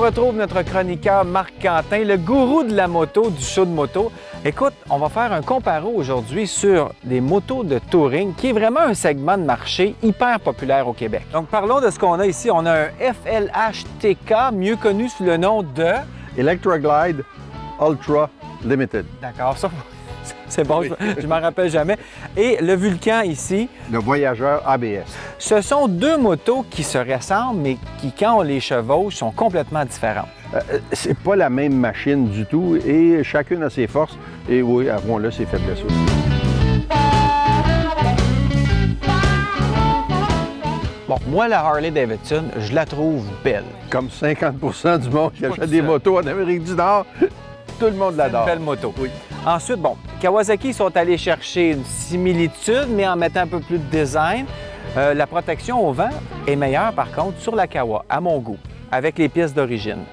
retrouve notre chroniqueur Marc Quentin, le gourou de la moto, du show de moto. Écoute, on va faire un comparo aujourd'hui sur des motos de touring, qui est vraiment un segment de marché hyper populaire au Québec. Donc, parlons de ce qu'on a ici. On a un FLH TK, mieux connu sous le nom de... Electroglide Ultra Limited. D'accord, ça, c'est bon, je ne m'en rappelle jamais. Et le Vulcan ici. Le Voyageur ABS. Ce sont deux motos qui se ressemblent, mais qui, quand on les chevauche, sont complètement différentes. C'est pas la même machine du tout et chacune a ses forces et oui, avouons-le, ses faiblesses aussi. Bon, moi, la Harley-Davidson, je la trouve belle. Comme 50% du monde qui achète des motos en Amérique du Nord, tout le monde l'adore. C'est une belle moto. Oui. Ensuite, bon, Kawasaki sont allés chercher une similitude, mais en mettant un peu plus de design. La protection au vent est meilleure, par contre, sur la Kawa, à mon goût, avec les pièces d'origine.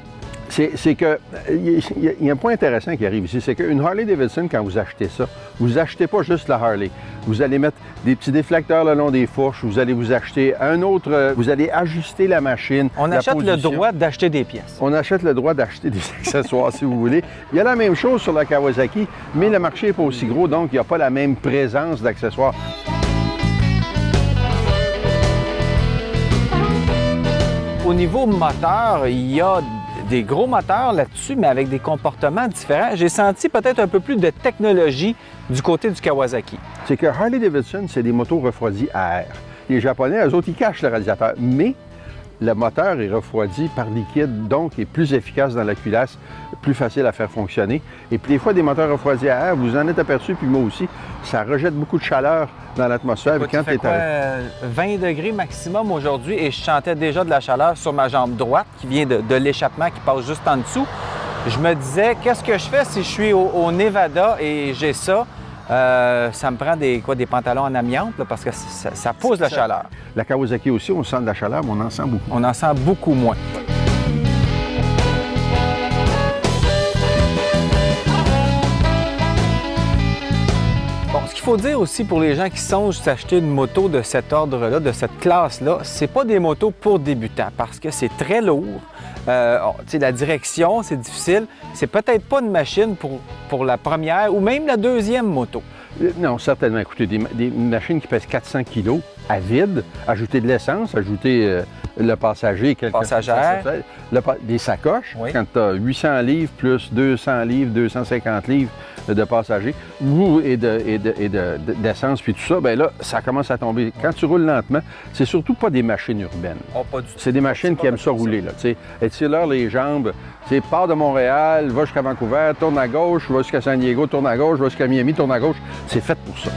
C'est que, il y a un point intéressant qui arrive ici, c'est qu'une Harley-Davidson, quand vous achetez ça, vous achetez pas juste la Harley. Vous allez mettre des petits déflecteurs le long des fourches, vous allez vous acheter un autre, vous allez ajuster la machine. On achète le droit d'acheter des pièces. On achète le droit d'acheter des accessoires, si vous voulez. Il y a la même chose sur la Kawasaki, mais le marché n'est pas aussi gros, donc il n'y a pas la même présence d'accessoires. Au niveau moteur, il y a des gros moteurs là-dessus, mais avec des comportements différents. J'ai senti peut-être un peu plus de technologie du côté du Kawasaki. C'est que Harley-Davidson, c'est des motos refroidies à air. Les Japonais, eux autres, ils cachent le radiateur, mais le moteur est refroidi par liquide, donc est plus efficace dans la culasse, plus facile à faire fonctionner. Et puis des fois, des moteurs refroidis à air, vous en êtes aperçu, puis moi aussi, ça rejette beaucoup de chaleur dans l'atmosphère. Quand tu fais 20 degrés maximum aujourd'hui et je sentais déjà de la chaleur sur ma jambe droite qui vient de l'échappement qui passe juste en dessous. Je me disais, qu'est-ce que je fais si je suis au Nevada et j'ai ça? Ça me prend des pantalons en amiante là, parce que ça pousse la chaleur. La Kawasaki aussi, on sent de la chaleur, mais on en sent beaucoup. On en sent beaucoup moins. Bon, ce qu'il faut dire aussi pour les gens qui songent s'acheter une moto de cet ordre-là, de cette classe-là, c'est pas des motos pour débutants parce que c'est très lourd. La direction, c'est difficile. C'est peut-être pas une machine pour la première ou même la deuxième moto. Non, certainement. Écoutez, des machines qui pèsent 400 kg à vide, ajouter de l'essence, ajouter le passager, passagère, des sacoches, oui. Quand tu as 800 livres plus 200 livres, 250 livres de passagers et d'essence, puis tout ça, bien là, ça commence à tomber. Quand tu roules lentement, c'est surtout pas des machines urbaines. Oh, pas du tout. C'est des machines qui aiment ça rouler, là, tu sais. Étire-leur les jambes, tu sais, pars de Montréal, va jusqu'à Vancouver, tourne à gauche, va jusqu'à San Diego, tourne à gauche, va jusqu'à Miami, tourne à gauche. C'est fait pour ça.